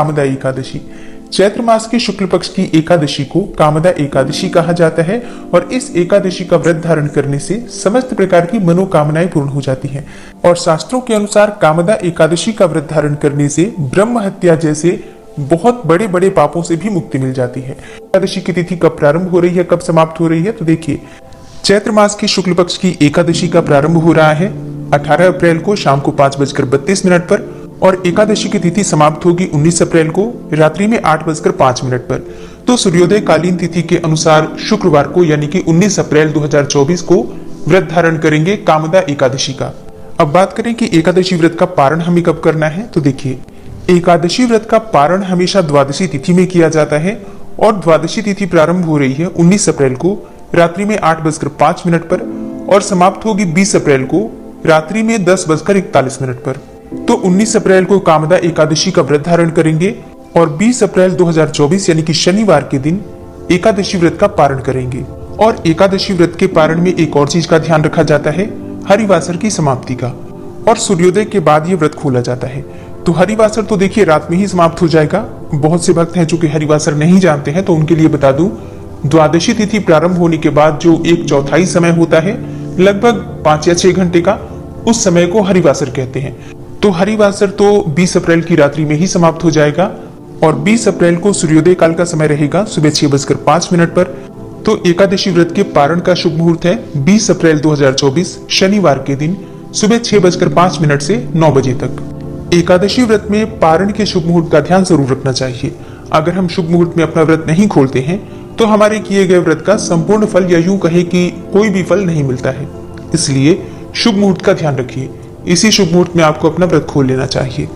कामदा एकादशी। चैत्र मास के शुक्ल पक्ष की एकादशी को कामदा एकादशी कहा जाता है और इस एकादशी का व्रत धारण करने से समस्त प्रकार की मनोकामनाएं पूर्ण हो जाती हैं। और शास्त्रों के अनुसार कामदा एकादशी का व्रत धारण करने से ब्रह्म हत्या जैसे बहुत बड़े बड़े पापों से भी मुक्ति मिल जाती है। एकादशी की तिथि कब प्रारंभ हो रही है, कब समाप्त हो रही है, तो देखिए चैत्र मास के शुक्ल पक्ष की एकादशी का प्रारंभ हो रहा है 18 अप्रैल को शाम को 5:32 पर और एकादशी की तिथि समाप्त होगी 19 अप्रैल को रात्रि में 8:05 पर। तो सूर्योदय कालीन तिथि के अनुसार शुक्रवार को यानी कि 19 अप्रैल 2024 को व्रत धारण करेंगे कामदा एकादशी का। अब बात करें कि एकादशी व्रत का पारण हमें कब करना है, तो देखिए एकादशी व्रत का पारण हमेशा द्वादशी तिथि में किया जाता है और द्वादशी तिथि प्रारंभ हो रही है 19 अप्रैल को रात्रि में 8:05 पर और समाप्त होगी 20 अप्रैल को रात्रि में 10:41 पर। तो 19 अप्रैल को कामदा एकादशी का व्रत धारण करेंगे और 20 अप्रैल 2024 यानी कि शनिवार के दिन एकादशी व्रत का पारण करेंगे। और एकादशी व्रत के पारण में एक और चीज का ध्यान रखा जाता है, हरिवासर की समाप्ति का। और सूर्योदय के बाद ये व्रत खोला जाता है। तो हरिवासर तो देखिए रात में ही समाप्त हो जाएगा। बहुत से भक्त हैं जो कि हरिवासर नहीं जानते हैं, तो उनके लिए बता दूं, द्वादशी तिथि प्रारंभ होने के बाद जो 1/4 समय होता है लगभग 5 या 6 घंटे का, उस समय को हरिवासर कहते हैं। तो हरिवासर तो 20 अप्रैल की रात्रि में ही समाप्त हो जाएगा और 20 अप्रैल को सूर्योदय काल का समय रहेगा सुबह 6:05 पर। तो एकादशी व्रत के पारण का शुभ मुहूर्त है 20 अप्रैल 2024 शनिवार के दिन सुबह 6:05 से 9 बजे तक। एकादशी व्रत में पारण के शुभ मुहूर्त का ध्यान जरूर रखना चाहिए। अगर हम शुभ मुहूर्त में अपना व्रत नहीं खोलते हैं तो हमारे किए गए व्रत का संपूर्ण फल या यूं कहे कि कोई भी फल नहीं मिलता है। इसलिए शुभ मुहूर्त का ध्यान रखिए। इसी शुभ मुहूर्त में आपको अपना व्रत खोल लेना चाहिए।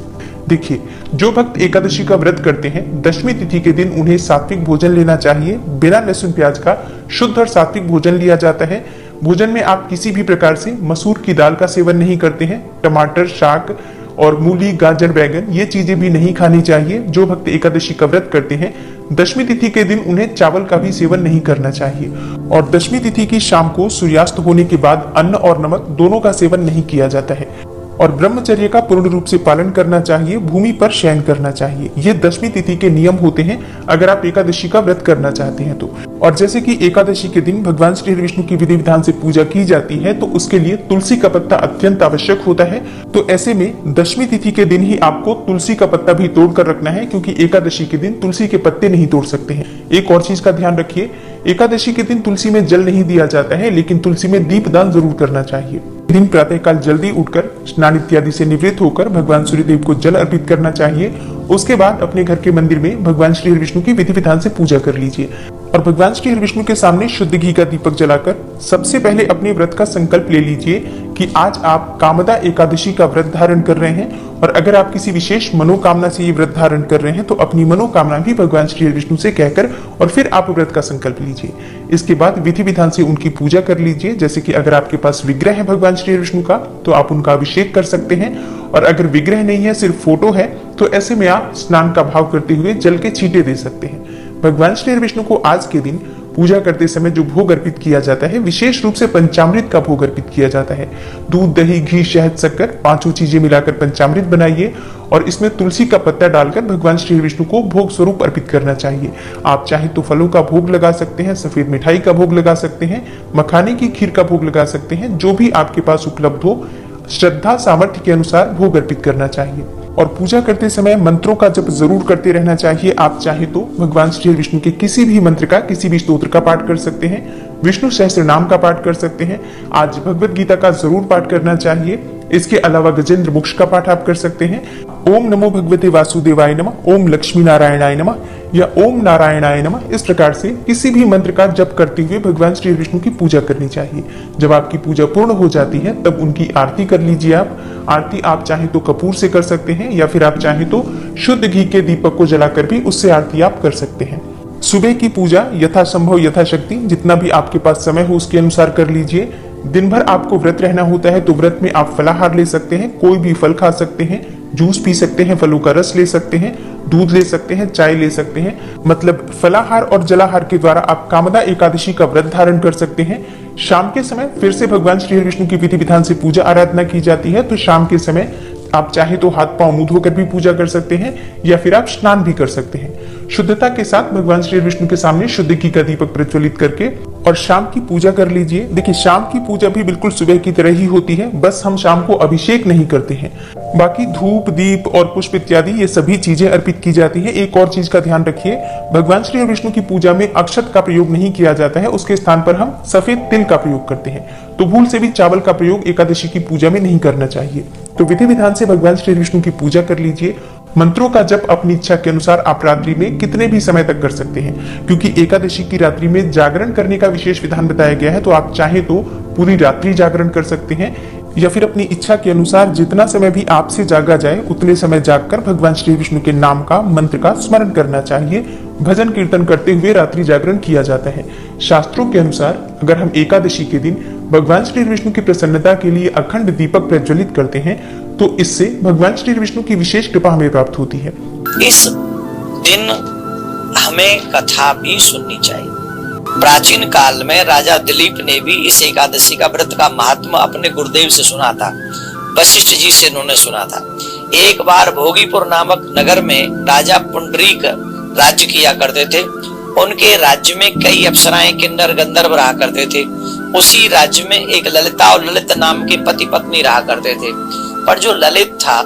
देखिए जो भक्त एकादशी का व्रत करते हैं दशमी तिथि के दिन उन्हें सात्विक भोजन लेना चाहिए। बिना लहसुन प्याज का शुद्ध और सात्विक भोजन लिया जाता है। भोजन में आप किसी भी प्रकार से मसूर की दाल का सेवन नहीं करते हैं। टमाटर, शाक और मूली, गाजर, बैगन ये चीजें भी नहीं खानी चाहिए। जो भक्त एकादशी का व्रत करते हैं दशमी तिथि के दिन उन्हें चावल का भी सेवन नहीं करना चाहिए। और दशमी तिथि की शाम को सूर्यास्त होने के बाद अन्न और नमक दोनों का सेवन नहीं किया जाता है। और ब्रह्मचर्य का पूर्ण रूप से पालन करना चाहिए। भूमि पर शयन करना चाहिए। ये दशमी तिथि के नियम होते हैं अगर आप एकादशी का व्रत करना चाहते हैं तो। और जैसे कि एकादशी के दिन भगवान श्री विष्णु की विधि विधान से पूजा की जाती है तो उसके लिए तुलसी का पत्ता अत्यंत आवश्यक होता है। तो ऐसे में दशमी तिथि के दिन ही आपको तुलसी का पत्ता भी तोड़ कर रखना है, क्योंकि एकादशी के दिन तुलसी के पत्ते नहीं तोड़ सकते हैं। एक और चीज का ध्यान रखिए, एकादशी के दिन तुलसी में जल नहीं दिया जाता है, लेकिन तुलसी में दीपदान जरूर करना चाहिए। दिन प्रातःकाल जल्दी उठकर स्नान इत्यादि से निवृत्त होकर भगवान सूर्यदेव को जल अर्पित करना चाहिए। उसके बाद अपने घर के मंदिर में भगवान श्री विष्णु की विधि विधान से पूजा कर लीजिए और भगवान श्री विष्णु के सामने शुद्ध घी का दीपक जलाकर सबसे पहले अपने व्रत का संकल्प ले लीजिए कि आज आप कामदा एकादशी का व्रत धारण कर रहे हैं। और अगर आप किसी विशेष मनोकामना से ये व्रत धारण कर रहे हैं तो अपनी मनोकामना भी भगवान श्री विष्णु से कहकर और फिर आप व्रत का संकल्प लीजिए। इसके बाद विधि विधान से उनकी पूजा कर लीजिए। जैसे कि अगर आपके पास विग्रह है भगवान श्री विष्णु का तो आप उनका अभिषेक कर सकते हैं, और अगर विग्रह नहीं है सिर्फ फोटो है तो ऐसे में आप स्नान का भाव करते हुए जल के छींटे दे सकते हैं। भगवान श्री विष्णु को आज के दिन पूजा करते समय जो भोग अर्पित किया जाता है विशेष रूप से पंचामृत का भोग अर्पित किया जाता है। दूध, दही, घी, शहद, शक्कर पांचों चीजें मिलाकर पंचामृत बनाइए और इसमें तुलसी का पत्ता डालकर भगवान श्री विष्णु को भोग स्वरूप अर्पित करना चाहिए। आप चाहे तो फलों का भोग लगा सकते हैं, सफेद मिठाई का भोग लगा सकते हैं, मखाने की खीर का भोग लगा सकते हैं। जो भी आपके पास उपलब्ध हो श्रद्धा सामर्थ्य के अनुसार भोग अर्पित करना चाहिए। और पूजा करते समय मंत्रों का जप जरूर करते रहना चाहिए। आप चाहे तो भगवान श्री विष्णु के किसी भी मंत्र का, किसी भी स्तोत्र का पाठ कर सकते हैं, विष्णु सहस्त्र नाम का पाठ कर सकते हैं। आज भगवत गीता का जरूर पाठ करना चाहिए। इसके अलावा गजेंद्र मोक्ष का पाठ आप कर सकते हैं। ओम नमो भगवते वासुदेवाय नमः, ओम लक्ष्मी नारायणाय नमः या ओम नारायणाय नमः, इस प्रकार से किसी भी मंत्र का जप करते हुए भगवान श्री विष्णु की पूजा करनी चाहिए। जब आपकी पूजा पूर्ण हो जाती है तब उनकी आरती कर लीजिए। आप आरती आप चाहे तो कपूर से कर सकते हैं या फिर आप चाहे तो शुद्ध घी के दीपक को जलाकर भी उससे आरती आप कर सकते हैं। सुबह की पूजा यथासंभव यथाशक्ति जितना भी आपके पास समय हो उसके अनुसार कर लीजिए। दिन भर आपको व्रत रहना होता है तो व्रत में आप फलाहार ले सकते हैं, कोई भी फल खा सकते हैं, जूस पी सकते हैं, फलों का रस ले सकते हैं, दूध ले सकते हैं, चाय ले सकते हैं। मतलब फलाहार और जलाहार के द्वारा आप कामदा एकादशी का व्रत धारण कर सकते हैं। शाम के समय फिर से भगवान श्री विष्णु की विधि विधान से पूजा आराधना की जाती है, तो शाम के समय आप चाहे तो हाथ पांव मुंह धोकर भी पूजा कर सकते हैं या फिर आप स्नान भी कर सकते हैं। शुद्धता के साथ भगवान श्री विष्णु के सामने शुद्ध घी का दीपक प्रज्वलित करके और शाम की पूजा कर लीजिए। देखिए, शाम की पूजा भी बिल्कुल सुबह की तरह ही होती है, बस हम शाम को अभिषेक नहीं करते हैं। बाकी धूप, दीप और पुष्प इत्यादि ये सभी चीजें अर्पित की जाती है। एक और चीज का ध्यान रखिए, भगवान श्री विष्णु की पूजा में अक्षत का प्रयोग नहीं किया जाता है, उसके स्थान पर हम सफेद तिल का प्रयोग करते हैं। तो भूल से भी चावल का प्रयोग एकादशी की पूजा में नहीं करना चाहिए। तो विधि विधान से भगवान श्री विष्णु की पूजा कर लीजिए। मंत्रों का जप अपनी इच्छा के अनुसार आप रात्रि में कितने भी समय तक कर सकते हैं, क्योंकि एकादशी की रात्रि में जागरण करने का विशेष विधान बताया गया है। तो आप चाहे तो पूरी रात्रि जागरण कर सकते हैं या फिर अपनी इच्छा के अनुसार जितना समय भी आपसे जागा जाए उतने समय जागकर भगवान श्री विष्णु के नाम का, मंत्र का स्मरण करना चाहिए। भजन कीर्तन करते हुए रात्रि जागरण किया जाता है। शास्त्रों के अनुसार अगर हम एकादशी के दिन भगवान श्री विष्णु की प्रसन्नता के लिए अखंड दीपक प्रज्वलित करते हैं तो इससे भगवान श्री विष्णु की विशेष कृपा हमें प्राप्त होती है। इस दिन हमें कथा भी सुननी चाहिए। प्राचीन काल में राजा दिलीप ने भी इस एकादशी का व्रत का महात्मा अपने गुरुदेव से सुना था, वशिष्ठ जी से उन्होंने सुना था। एक बार भोगीपुर नामक नगर में राजा पुंडरीक राज्य किया करते थे। उनके राज्य में कई अप्सराएं, किन्नर, गंधर्व रहा करते थे। उसी राज्य में एक ललिता और ललित नाम के पति पत्नी रहा करते थे। पर जो ललित था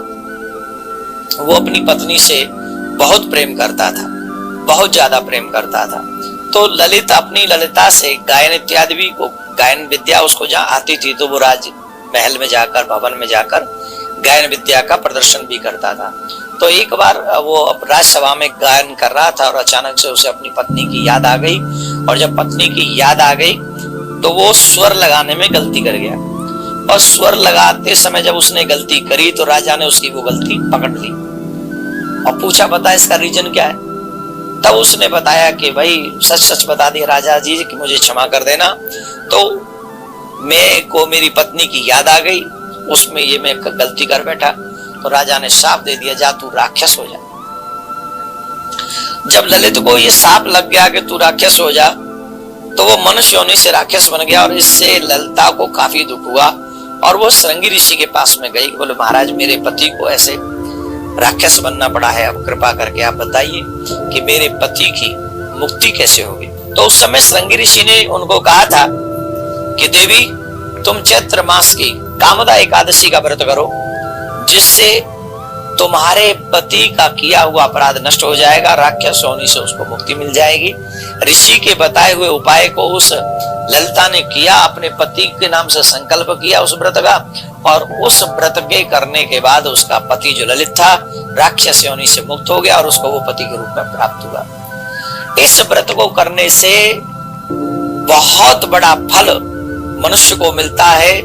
वो अपनी पत्नी से बहुत प्रेम करता था, बहुत ज्यादा प्रेम करता था। तो ललित अपनी ललिता से गायन इत्यादि भी को गायन विद्या उसको जहाँ आती थी तो वो राज महल में जाकर, भवन में जाकर गायन विद्या का प्रदर्शन भी करता था। तो एक बार वो राजसभा में गायन कर रहा था और अचानक से उसे अपनी पत्नी की याद आ गई। और जब पत्नी की याद आ गई तो वो स्वर लगाने में गलती कर गया। और स्वर लगाते समय जब उसने गलती करी तो राजा ने उसकी वो गलती पकड़ ली और पूछा, बता इसका रीजन क्या है। तब उसने बताया कि भाई सच सच बता दिया राजा जी कि मुझे क्षमा कर देना, तो मैं को मेरी पत्नी की याद आ गई, उसमें ये मैं गलती कर बैठा। तो राजा ने शाप दे दिया, जा तू राक्षस हो जा। जब ललित को ये शाप लग गया कि तू राक्षस हो जा, तो वो मनुष्य योनि से राक्षस बन गया और इससे ललिता को काफी दुख हुआ और वो श्रृंगी ऋषि के पास में गई। बोले, महाराज मेरे पति को ऐसे राक्षस बनना पड़ा है, अब कृपा करके आप बताइए कि मेरे पति की मुक्ति कैसे होगी। तो उस समय श्रृंगी ऋषि ने उनको कहा था कि देवी तुम चैत्र मास की कामदा एकादशी का व्रत करो, जिससे तुम्हारे पति का किया हुआ अपराध नष्ट हो जाएगा, राक्षस होने से उसको मुक्ति मिल जाएगी। ऋषि के बताए हुए उपाय को उस ललिता ने किया, अपने पति के नाम से संकल्प किया उस व्रत का, और उस व्रत के करने के बाद उसका पति जो ललित था राक्षस योनि से मुक्त हो गया और उसको वो पति के रूप में प्राप्त हुआ। इस व्रत को करने से बहुत बड़ा फल मनुष्य को मिलता है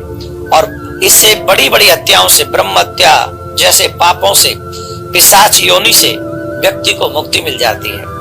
और इससे बड़ी बड़ी हत्याओं से, ब्रह्म हत्या जैसे पापों से, पिशाच योनि से व्यक्ति को मुक्ति मिल जाती है।